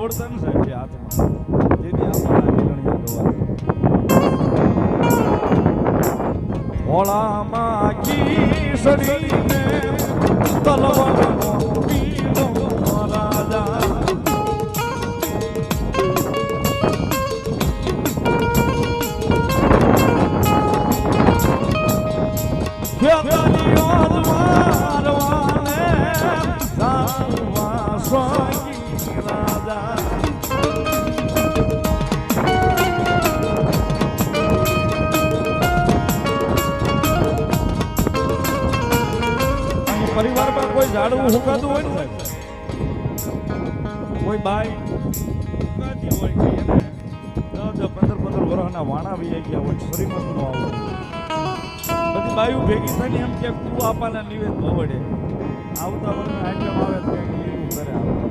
આવડતા ને સાહેબ છે હાથમાં જેથી આપણા મિલણિયા ગવા ભોળામાં કીસડીને તલવારનો પીનો રાજા પરિવારમાં કોઈ ઝાડવું હુકાતું હોય ને કોઈ બાઈ હુકાતી હોય કે એને 10-15 વર્ષના વાણા વી ગયા હોય શ્રીમત નો આવો બધી બાયું ભેગી થઈને એમ કે તું આપાના નિવેદ ભવડે આવતા વર્ષે આઈટમ આવે તો કંઈક લીલું કરે આવે